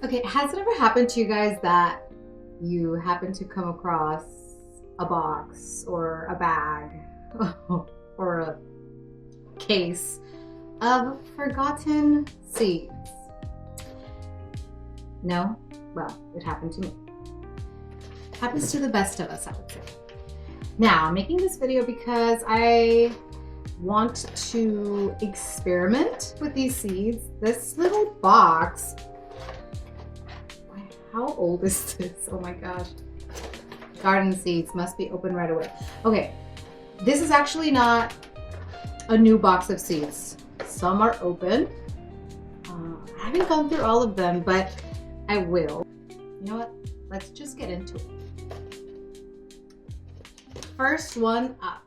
Okay, has it ever happened to you guys that you happen to come across a box or a bag or a case of forgotten seeds? No? Well, it happened to me. Happens to the best of us, I would say. Now, I'm making this video because I want to experiment with these seeds. This little box, how old is this? Oh my gosh. Garden seeds must be open right away. Okay, this is actually not a new box of seeds. Some are open. I haven't gone through all of them, but I will. You know what? Let's just get into it. First one up.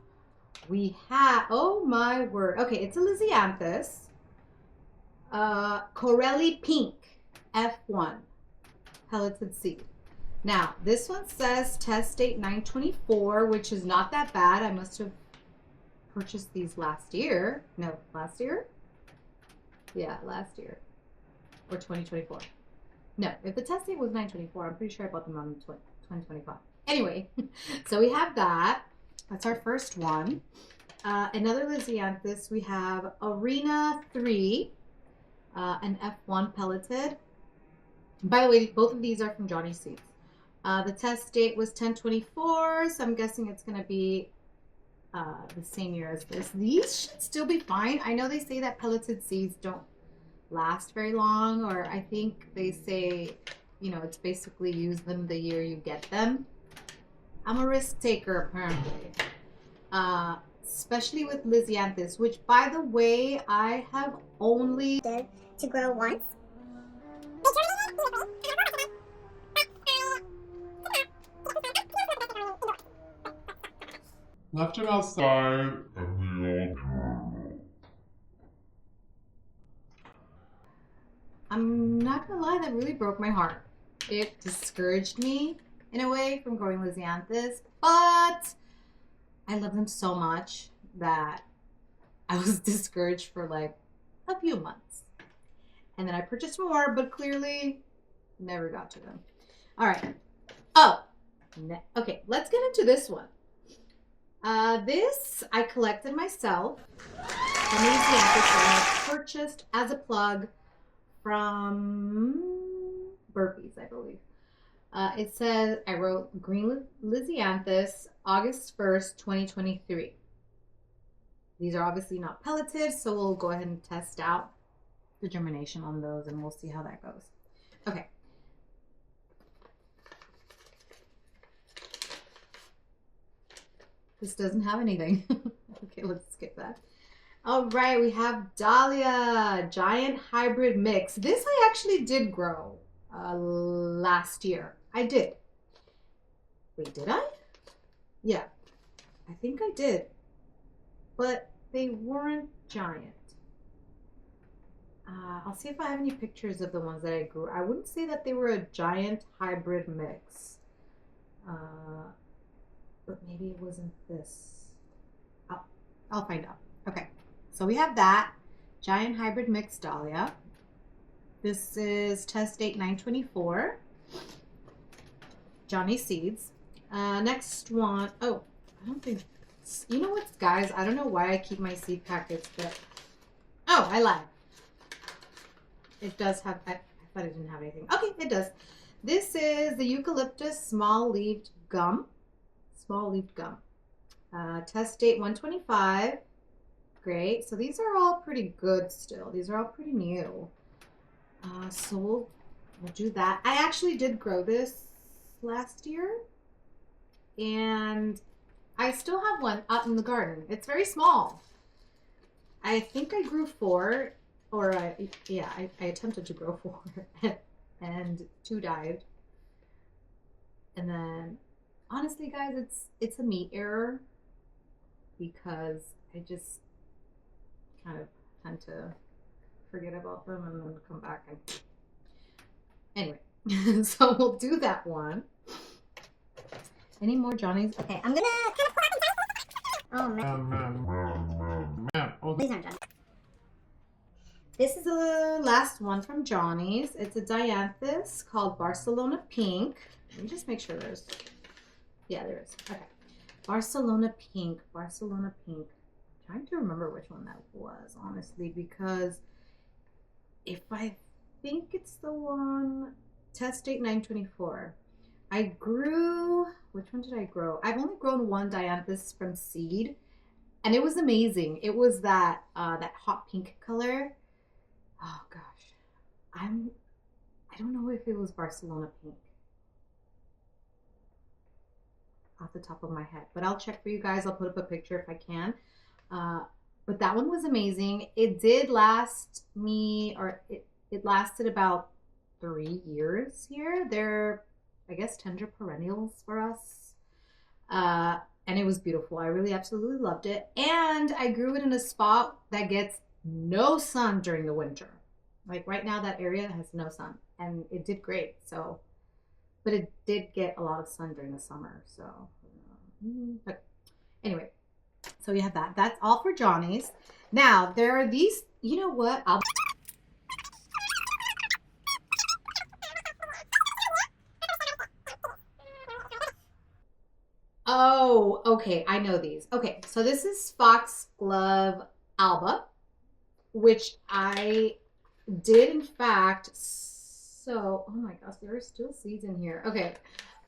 We have, oh my word. Okay, it's a Lisianthus. Corelli Pink F1 pelleted seed. Now, this one says test date 9/24, which is not that bad. I must have purchased these last year. No, last year? Yeah, last year. Or 2024. No, if the test date was 9/24, I'm pretty sure I bought them on 2025. Anyway, so we have that. That's our first one. Another Lisianthus, we have Arena 3, an F1 pelleted. By the way, both of these are from Johnny Seeds. The test date was 10/24, so I'm guessing it's going to be the same year as this. These should still be fine. I know they say that pelleted seeds don't last very long, or I think they say, you know, it's basically use them the year you get them. I'm a risk taker, apparently. Especially with Lisianthus, which, by the way, I have only to grow once. Left him outside and we all drew. I'm not gonna lie, that really broke my heart. It discouraged me in a way from growing Lisianthus, but I love them so much that I was discouraged for like a few months. And then I purchased more, but clearly never got to them. All right. Oh, okay, let's get into this one. This I collected myself from Lisianthus that I purchased as a plug from Burpees, I believe. It says, I wrote Green Lisianthus, August 1st, 2023. These are obviously not pelleted, so we'll go ahead and test out the germination on those and we'll see how that goes. Okay. This doesn't have anything. Okay, let's skip that. All right, we have Dahlia, giant hybrid mix. This I actually did grow last year. I did. Wait, did I? Yeah, I think I did. But they weren't giant. I'll see if I have any pictures of the ones that I grew. I wouldn't say that they were a giant hybrid mix. But maybe it wasn't this. I'll find out. Okay, so we have that giant hybrid mix Dahlia. This is test date 9/24. Johnny Seeds. Next one. Oh, I don't think. You know what, guys? I don't know why I keep my seed packets, but oh, I lied. It does have. I thought it didn't have anything. Okay, it does. This is the eucalyptus small-leaved gum. Small-leaved gum. Test date 1/25. Great. So these are all pretty good still. These are all pretty new. So we'll do that. I actually did grow this last year, and I still have one out in the garden. It's very small. I think I grew 4, or I attempted to grow 4, and 2 died. And then, honestly, guys, it's a meat error because I just kind of tend to forget about them and then come back and anyway. So we'll do that one. Any more Johnny's? Okay, I'm gonna kind of Oh man. Man. Oh, These aren't done. This is the last one from Johnny's. It's a dianthus called Barcelona Pink. Let me just make sure there's, yeah, there is. Okay. Barcelona Pink, Barcelona Pink. I'm trying to remember which one that was, honestly, because if I think it's the one, test date 9/24. I grew, which one did I grow? I've only grown one dianthus from seed, and it was amazing. It was that that hot pink color. Oh gosh, I don't know if it was Barcelona Pink off the top of my head, but I'll check for you guys. I'll put up a picture if I can. But that one was amazing. It did last me, or it lasted about 3 years here. They're, I guess, tender perennials for us. And it was beautiful. I really absolutely loved it. And I grew it in a spot that gets no sun during the winter. Like right now, that area has no sun, and it did great. So, but it did get a lot of sun during the summer. So, but anyway, so you have that. That's all for Johnny's. Now there are these. You know what? Oh, okay. I know these. Okay, so this is Foxglove Alba, which I did in fact. So, oh my gosh, there are still seeds in here. Okay,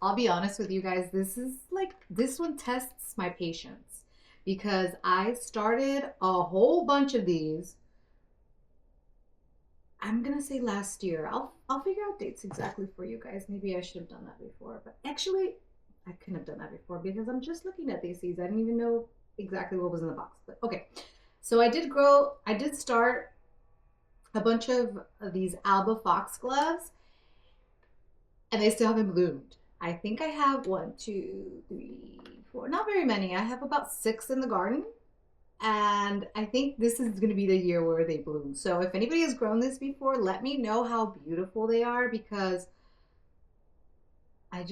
I'll be honest with you guys. This one tests my patience because I started a whole bunch of these. I'm gonna say last year. I'll figure out dates exactly for you guys. Maybe I should have done that before, but actually I couldn't have done that before because I'm just looking at these seeds. I didn't even know exactly what was in the box, but okay. So I did start a bunch of these Alba foxgloves, and they still haven't bloomed. I think I have 1, 2, 3, 4, not very many. I have about 6 in the garden, and I think this is going to be the year where they bloom. So if anybody has grown this before, let me know how beautiful they are, because I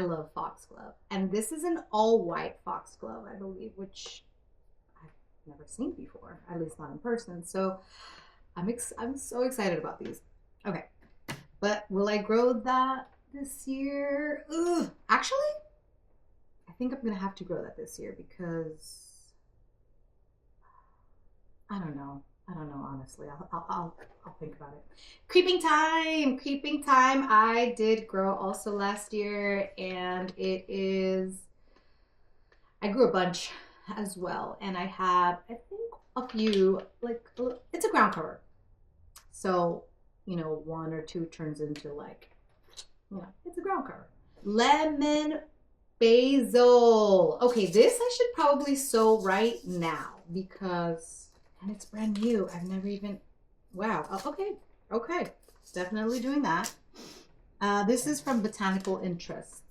love foxglove. And this is an all white foxglove, I believe, which I've never seen before, at least not in person. So I'm so excited about these. Okay, but will I grow that this year? Ugh. Actually, I think I'm gonna have to grow that this year because I don't know. Honestly. I'll think about it. Creeping time. I did grow also last year, and I grew a bunch as well, and I have, I think, a few, like, it's a ground cover. So, 1 or 2 turns into, like, it's a ground cover. Lemon basil. Okay, this I should probably sow right now because, and it's brand new. I've never even, wow. Oh, okay. Definitely doing that. This is from Botanical Interests.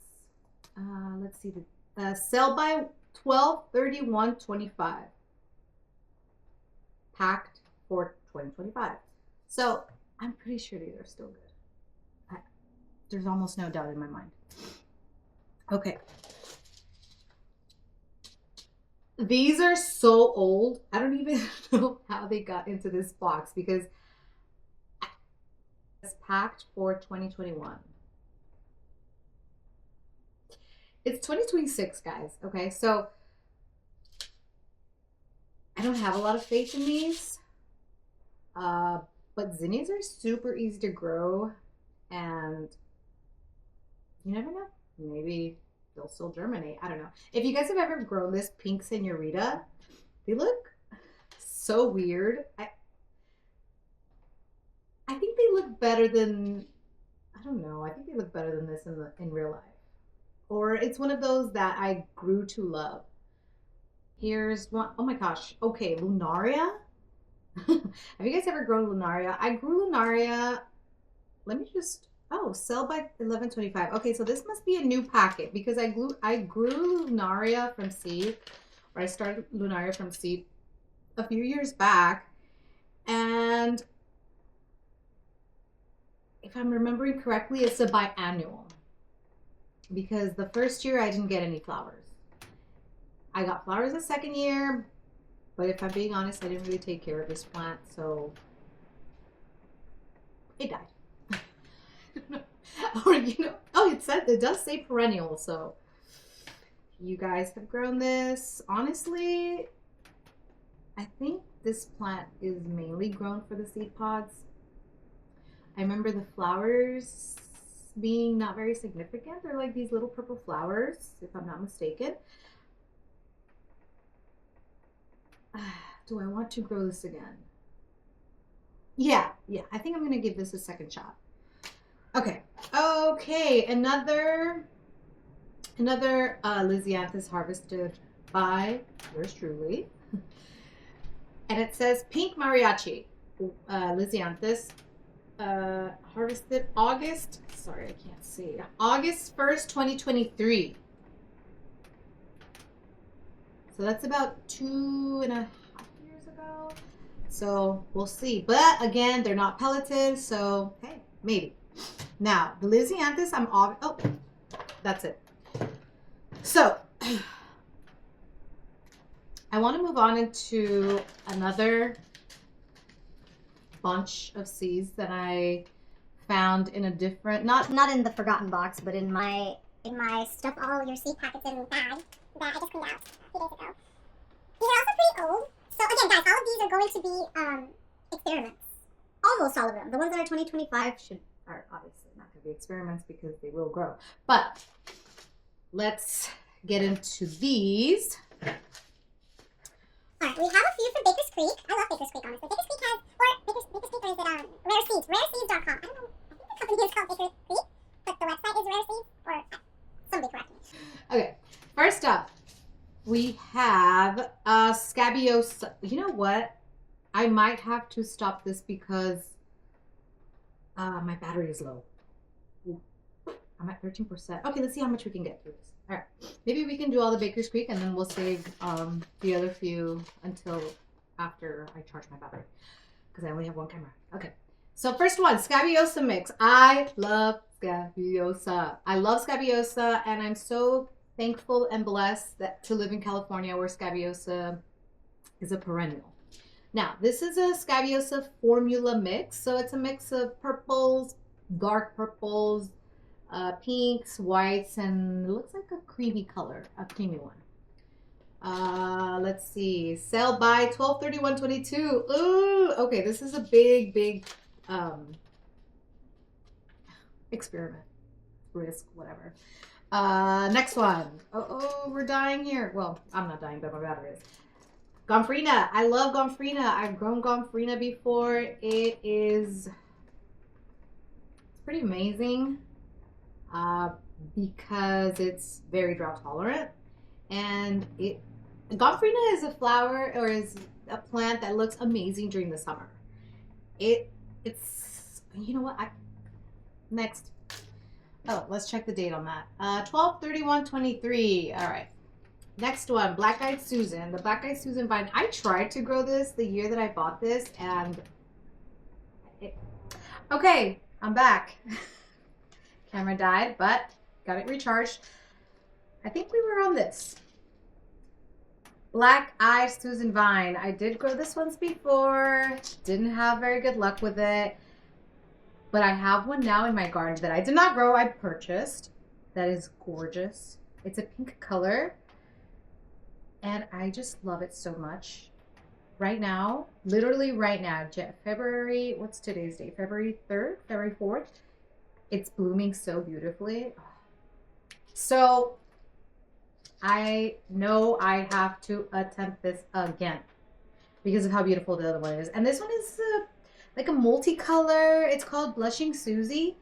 Let's see, the sell by 12/31/25. Packed for 2025. So I'm pretty sure these are still good. There's almost no doubt in my mind. Okay. These are so old. I don't even know how they got into this box because it's packed for 2021. It's 2026, guys. Okay, so I don't have a lot of faith in these. But zinnias are super easy to grow, and you never know. Maybe they'll still germinate. I don't know. If you guys have ever grown this pink senorita, they look so weird. I think they look better than, I don't know. I think they look better than this in real life. Or it's one of those that I grew to love. Here's one. Oh my gosh. Okay, Lunaria. Have you guys ever grown Lunaria? I grew Lunaria. Let me just, sell by 11/25. Okay, so this must be a new packet because I grew Lunaria from seed, or I started Lunaria from seed a few years back, and if I'm remembering correctly, it's a biannual because the first year I didn't get any flowers. I got flowers the second year, but if I'm being honest, I didn't really take care of this plant, so it died. Or, oh, it does say perennial, so you guys have grown this. Honestly, I think this plant is mainly grown for the seed pods. I remember the flowers being not very significant. They're like these little purple flowers, if I'm not mistaken. Do I want to grow this again? Yeah, I think I'm gonna give this a second shot. Okay, another Lysianthus harvested by yours truly. And it says pink mariachi, Lysianthus, harvested August 1st, 2023. So that's about 2.5 years ago. So we'll see. But again, they're not pelleted, so hey, maybe. Now, the Lysianthus, oh, that's it. So, I want to move on into another bunch of seeds that I found in a different, not in the forgotten box, but in my stuff all your seed packets in bag that I just cleaned out a few days ago. These are also pretty old. So again, guys, all of these are going to be experiments. Almost all of them. the ones that are 2025 are obviously not going to be experiments because they will grow. But let's get into these. Alright, we have a few from Baker's Creek. I love Baker's Creek, honestly. Baker's Creek has, Baker's Creek, or is it Rare Seeds? Rareseeds.com. I don't know. I think the company is called Baker's Creek, but the website is Rare Seeds, or somebody correct me. Okay, first up, we have Scabiosa. You know what? I might have to stop this because my battery is low. Ooh, I'm at 13%. Okay, let's see how much we can get through this. All right, maybe we can do all the Baker's Creek and then we'll save the other few until after I charge my battery because I only have one camera. Okay, so first one, Scabiosa mix. I love Scabiosa. I love Scabiosa, and I'm so thankful and blessed to live in California where Scabiosa is a perennial. Now, this is a Scabiosa formula mix, so it's a mix of purples, dark purples, pinks, whites, and it looks like a creamy color, a creamy one. Let's see, sell by 12/31/22. Ooh, okay, this is a big experiment, risk, whatever. Next one. Oh, we're dying here. Well, I'm not dying, but my battery is. Gomphrena. I love Gomphrena. I've grown Gomphrena before. It's pretty amazing because it's very drought tolerant, and Gomphrena is a flower or is a plant that looks amazing during the summer. It's you know what? Next. Oh, let's check the date on that. 12/31/23. All right. Next one, Black Eyed Susan. The Black Eyed Susan vine. I tried to grow this the year that I bought this, and okay, I'm back. Camera died, but got it recharged. I think we were on this. Black Eyed Susan vine. I did grow this once before. Didn't have very good luck with it. But I have one now in my garden that I did not grow. I purchased. That is gorgeous. It's a pink color. And I just love it so much. Right now, literally right now, February, what's today's date? February 3rd, February 4th. It's blooming so beautifully. So I know I have to attempt this again because of how beautiful the other one is. And this one is like a multicolor. It's called Blushing Susie.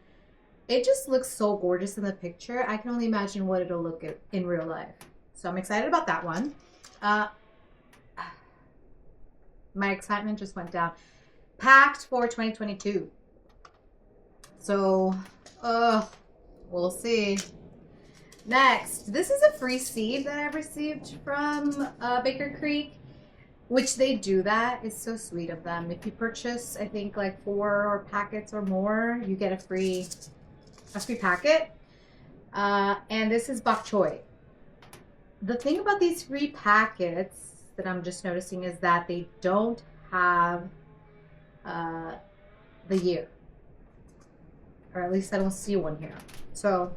It just looks so gorgeous in the picture. I can only imagine what it'll look in real life. So I'm excited about that one. My excitement just went down. Packed for 2022. So, we'll see. Next, this is a free seed that I received from Baker Creek, which they do that. It's so sweet of them. If you purchase, I think like 4 packets or more, you get a free packet. And this is bok choy. The thing about these free packets that I'm just noticing is that they don't have the year. or at least I don't see one here. So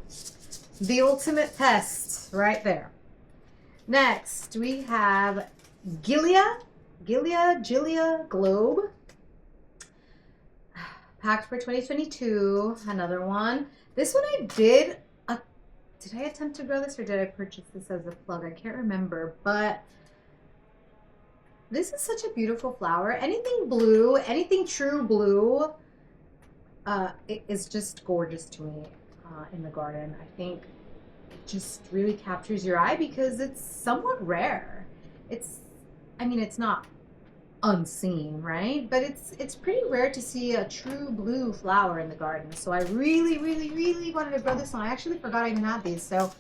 the ultimate pest right there. Next, we have Gilia Globe. Packed for 2022. Another one. This one I did. Did I attempt to grow this or did I purchase this as a plug? I can't remember, but this is such a beautiful flower. Anything blue, anything true blue, it is just gorgeous to me in the garden. I think it just really captures your eye because it's somewhat rare. I mean, it's not unseen, right? But it's pretty rare to see a true blue flower in the garden. So I really wanted to grow this one. I actually forgot I even had these. So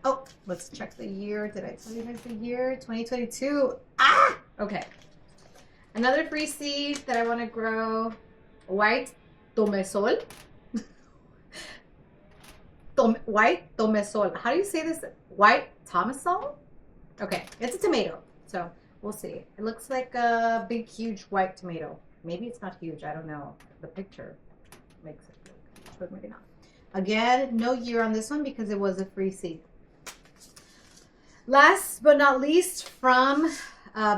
oh, let's check the year. Did I tell you guys the year? 2022. Ah, okay. Another free seed that I want to grow. White tomesol. White tomesol. How do you say this? White tomesol? Okay, it's a tomato. So we'll see. It looks like a big, huge white tomato. Maybe it's not huge. I don't know. The picture makes it look huge, but maybe not. Again, no year on this one because it was a free seed. Last but not least from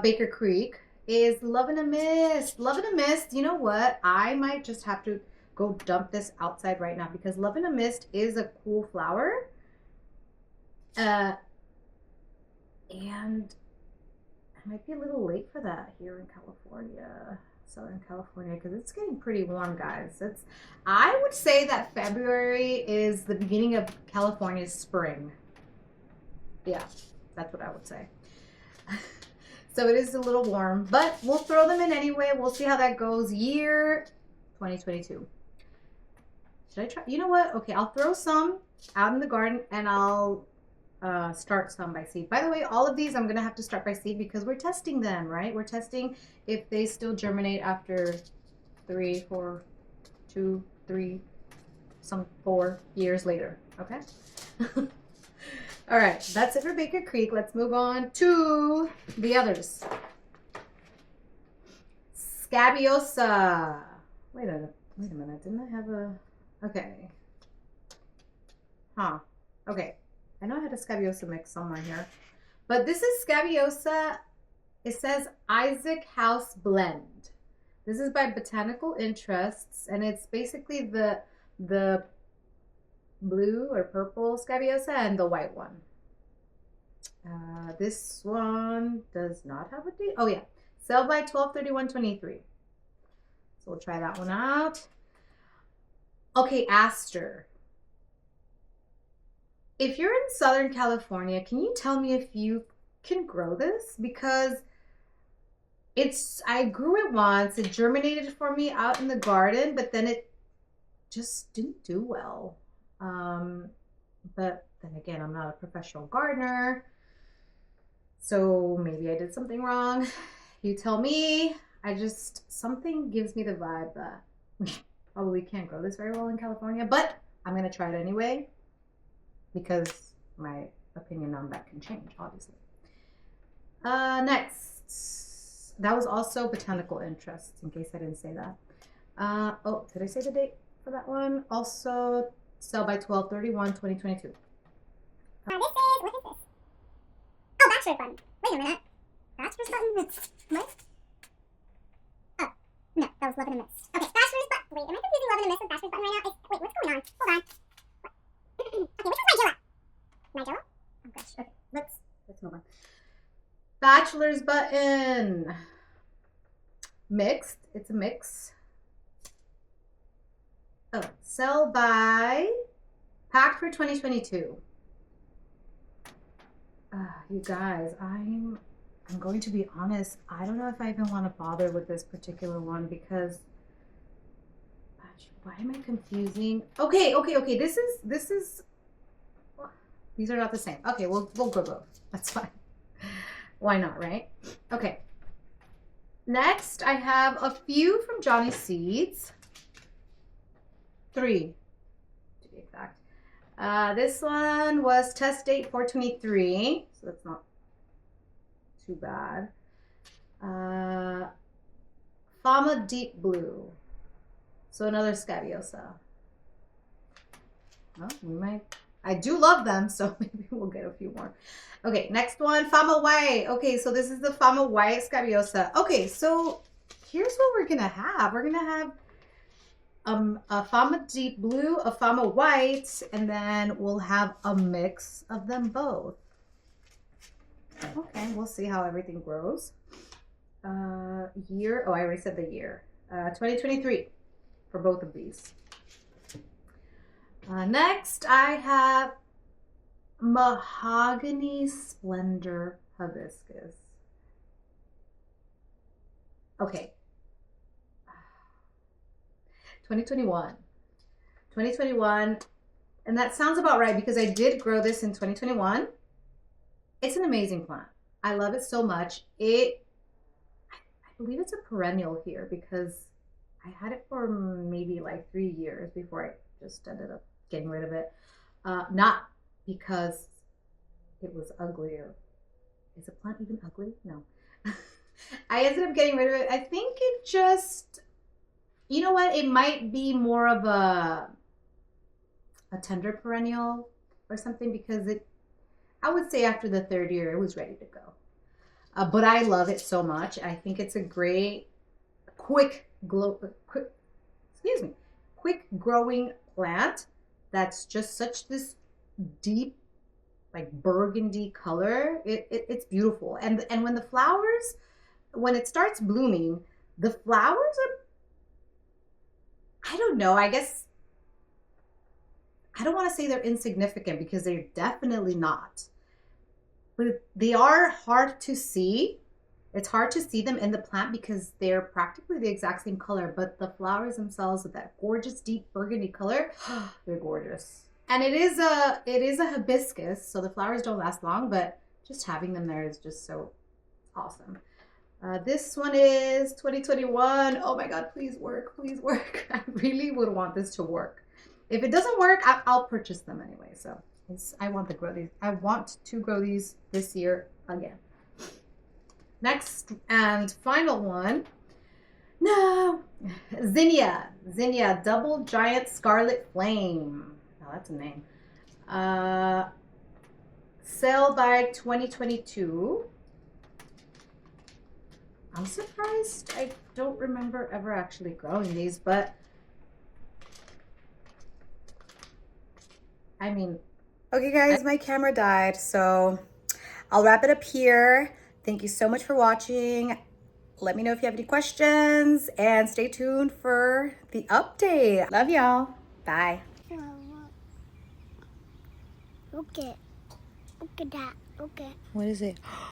Baker Creek is Love in a Mist. Love in a Mist, you know what? I might just have to go dump this outside right now because Love in a Mist is a cool flower. And I might be a little late for that here in California, Southern California, because it's getting pretty warm, guys. I would say that February is the beginning of California's spring. Yeah, that's what I would say. So it is a little warm, but we'll throw them in anyway. We'll see how that goes. Year 2022. Should I try? You know what? Okay, I'll throw some out in the garden and I'll start some by seed. By the way, all of these I'm gonna have to start by seed because we're testing them, right? We're testing if they still germinate after 4 years later. Okay. All right, that's it for Baker Creek. Let's move on to the others. Scabiosa. Wait a minute. Didn't I have a? Okay. Huh. Okay. I know I had a Scabiosa mix somewhere here. But this is Scabiosa. It says Isaac House Blend. This is by Botanical Interests. And it's basically the blue or purple Scabiosa and the white one. This one does not have a date. Oh, yeah. Sell by 12/31/23. So we'll try that one out. Okay, Aster. If you're in Southern California, can you tell me if you can grow this? Because I grew it once. It germinated for me out in the garden, but then it just didn't do well. But then again, I'm not a professional gardener. So maybe I did something wrong. You tell me. Something gives me the vibe that we probably can't grow this very well in California, but I'm going to try it anyway. Because my opinion on that can change, obviously. Next. That was also Botanical Interests, in case I didn't say that. Oh, did I say the date for that one? Also, sell by 12/31/2022. Now this is, what is this? Oh, bachelor's button. Wait a minute. Bachelor's button? What? Oh, no, that was Love in a Mist. Okay, bachelor's button. Wait, am I confusing Love in a Mist with bachelor's button right now? Wait, what's going on? Hold on. Okay, which is Nigella? Nigella? Oh gosh. Okay, let's move on. Bachelor's Button. Mixed. It's a mix. Oh, sell by packed for 2022. You guys, I'm going to be honest. I don't know if I even want to bother with this particular one because why am I confusing? Okay. This is. These are not the same. Okay, we'll go both. That's fine. Why not, right? Okay. Next, I have a few from Johnny Seeds. 3, to be exact. This one was test date 4/23, so that's not too bad. Fama Deep Blue. So another Scabiosa. Well, we might. I do love them, so maybe we'll get a few more. Okay, next one, Fama White. Okay, so this is the Fama White Scabiosa. Okay, so here's what we're gonna have. We're gonna have a Fama Deep Blue, a Fama White, and then we'll have a mix of them both. Okay, we'll see how everything grows. Year, oh, I already said the year. 2023 for both of these. Next, I have Mahogany Splendor Hibiscus. Okay. 2021. 2021. And that sounds about right because I did grow this in 2021. It's an amazing plant. I love it so much. I believe it's a perennial here because I had it for maybe like 3 years before I just ended up getting rid of it. Not because it was ugly or is a plant even ugly? No. I ended up getting rid of it. I think it just, you know what? It might be more of a tender perennial or something because I would say after the 3rd year, it was ready to go. But I love it so much. I think it's a great, quick growing plant that's just such this deep, like burgundy color. It's beautiful. And when the flowers, when it starts blooming, the flowers are, I don't know, I guess, I don't want to say they're insignificant because they're definitely not. But they are hard to see. It's hard to see them in the plant because they're practically the exact same color, but the flowers themselves with that gorgeous deep burgundy color, they're gorgeous. And it is a hibiscus, so the flowers don't last long, but just having them there is just so awesome. This one is 2021. Oh my God, please work, please work. I really would want this to work. If it doesn't work, I'll purchase them anyway. So I want to grow these. I want to grow these this year again. Next and final one. No, Zinnia Double Giant Scarlet Flame. Oh, that's a name. Sale by 2022. I'm surprised. I don't remember ever actually growing these, but I mean, okay guys, my camera died, so I'll wrap it up here. Thank you so much for watching. Let me know if you have any questions and stay tuned for the update. Love y'all. Bye. Look at that. Look at. What is it?